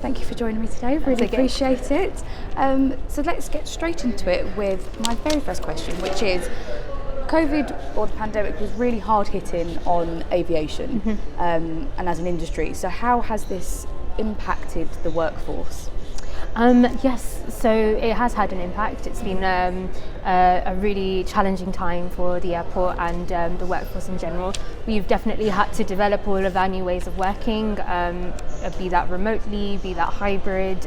Thank you for joining me today, really appreciate it. So let's get straight into it with my very first question, which is COVID or the pandemic was really hard hitting on aviation and as an industry. So how has this impacted the workforce? Yes, so it has had an impact. It's been a really challenging time for the airport and the workforce in general. We've definitely had to develop all of our new ways of working, be that remotely, be that hybrid,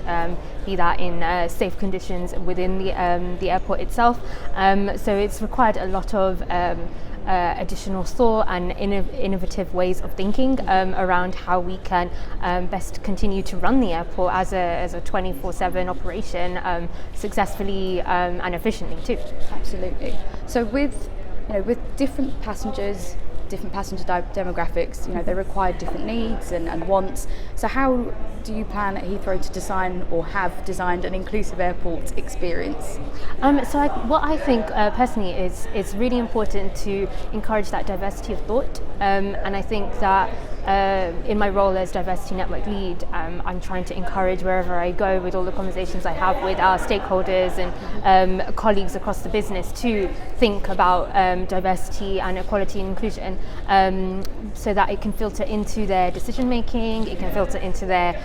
be that in safe conditions within the airport itself. So it's required a lot of additional thought and innovative ways of thinking around how we can best continue to run the airport as a 24/7 operation successfully and efficiently too. Absolutely. So with different passengers, different passenger demographics, they require different needs and wants. So how do you plan at Heathrow to design or have designed an inclusive airport experience? What I think personally is it's really important to encourage that diversity of thought, and I think that in my role as diversity network lead, I'm trying to encourage wherever I go with all the conversations I have with our stakeholders and colleagues across the business to think about diversity and equality and inclusion, so that it can filter into their decision making, it can filter into their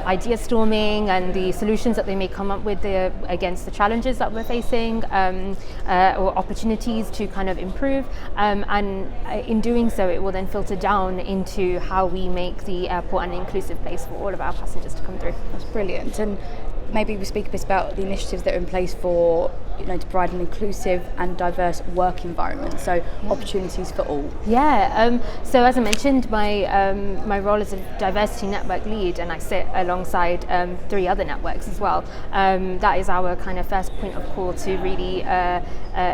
idea storming and the solutions that they may come up with against the challenges that we're facing, or opportunities to kind of improve, and in doing so it will then filter down into how we make the airport an inclusive place for all of our passengers to come through. That's brilliant. And maybe we speak a bit about the initiatives that are in place for to provide an inclusive and diverse work environment, so opportunities for all. So as I mentioned, my role is a diversity network lead, and I sit alongside 3 other networks as well. That is our kind of first point of call to really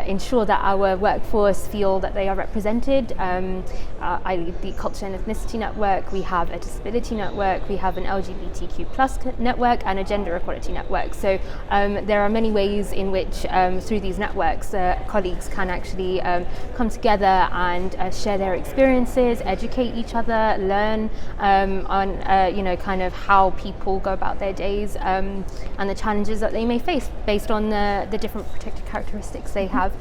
ensure that our workforce feel that they are represented. I lead the Culture and Ethnicity network. We have a disability network, we have an LGBTQ plus network, and a gender equality network. So there are many ways in which through these networks colleagues can actually come together and share their experiences, educate each other, learn on kind of how people go about their days, and the challenges that they may face based on the different protected characteristics they have.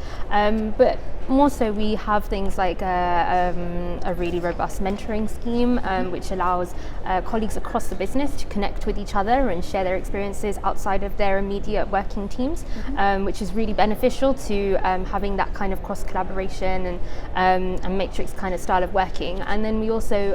But more so, we have things like a really robust mentoring scheme, which allows colleagues across the business to connect with each other and share their experiences outside of their immediate working teams, which is really beneficial to having that kind of cross collaboration and matrix kind of style of working. And then we also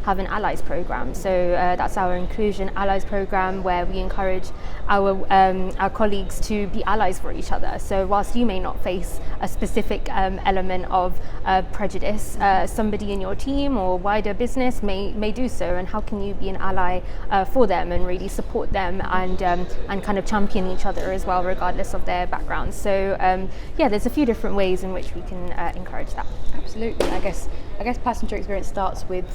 have an allies program. So that's our inclusion allies program, where we encourage our colleagues to be allies for each other. So whilst you may not face a specific element of prejudice, somebody in your team or wider business may do so, and how can you be an ally for them and really support them and kind of champion each other as well, regardless of their backgrounds. So there's a few different ways in which we can encourage that. Absolutely. I guess passenger experience starts with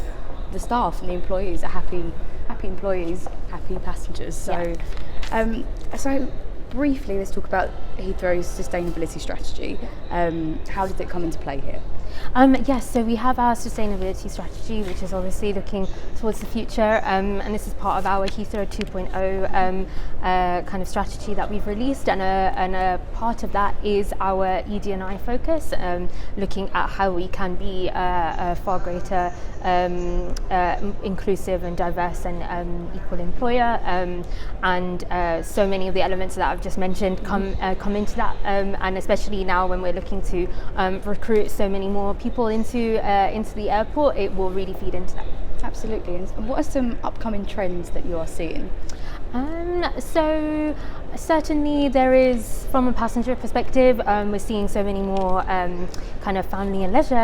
the staff and the employees. Happy employees, happy passengers. So so briefly, let's talk about Heathrow's sustainability strategy. How did it come into play here? So we have our sustainability strategy, which is obviously looking towards the future, and this is part of our Heathrow 2.0 kind of strategy that we've released, and a part of that is our ED&I focus, looking at how we can be a far greater inclusive and diverse and equal employer, and so many of the elements that I've just mentioned come into that, and especially now when we're looking to recruit so many more people into the airport, it will really feed into that. Absolutely. And what are some upcoming trends that you are seeing? So certainly there is, from a passenger perspective, we're seeing so many more kind of family and leisure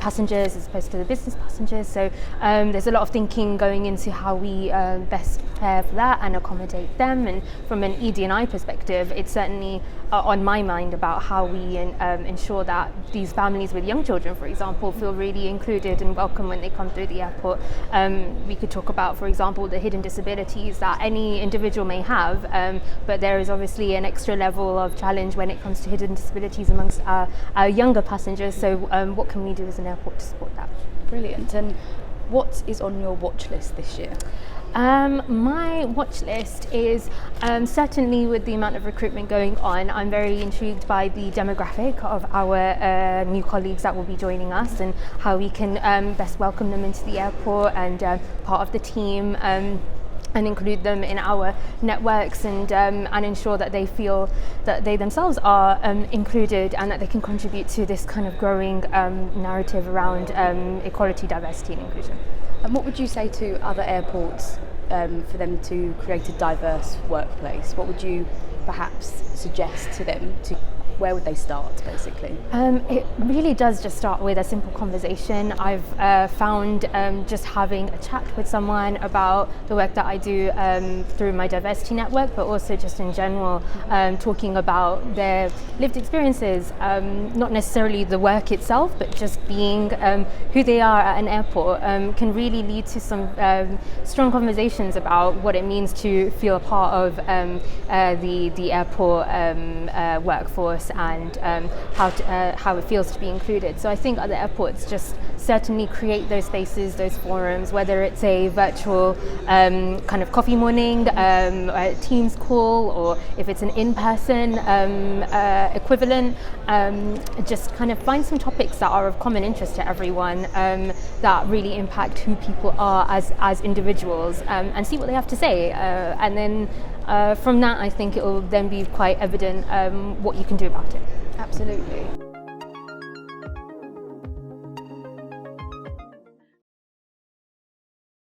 passengers as opposed to the business passengers. So there's a lot of thinking going into how we best prepare for that and accommodate them. And from an ED&I perspective, it's certainly on my mind about how we ensure that these families with young children, for example, feel really included and welcome when they come through the airport. We could talk about, for example, the hidden disabilities that any individual may have, but there is obviously an extra level of challenge when it comes to hidden disabilities amongst our younger passengers. So what can we do as an airport to support that? Brilliant. And What is on your watch list this year? My watch list is certainly, with the amount of recruitment going on, I'm very intrigued by the demographic of our new colleagues that will be joining us and how we can best welcome them into the airport and part of the team. And include them in our networks and ensure that they feel that they themselves are included and that they can contribute to this kind of growing narrative around equality, diversity and inclusion. And what would you say to other airports for them to create a diverse workplace? What would you perhaps suggest to them? Where would they start, basically? It really does just start with a simple conversation. I've found just having a chat with someone about the work that I do through my diversity network, but also just in general, talking about their lived experiences, not necessarily the work itself, but just being who they are at an airport, can really lead to some strong conversations about what it means to feel a part of the airport workforce and how it feels to be included. So I think other airports just certainly create those spaces, those forums, whether it's a virtual kind of coffee morning, a Teams call, or if it's an in-person equivalent, just kind of find some topics that are of common interest to everyone, that really impact who people are as individuals, and see what they have to say. And then from that, I think it will then be quite evident what you can do about it. Absolutely.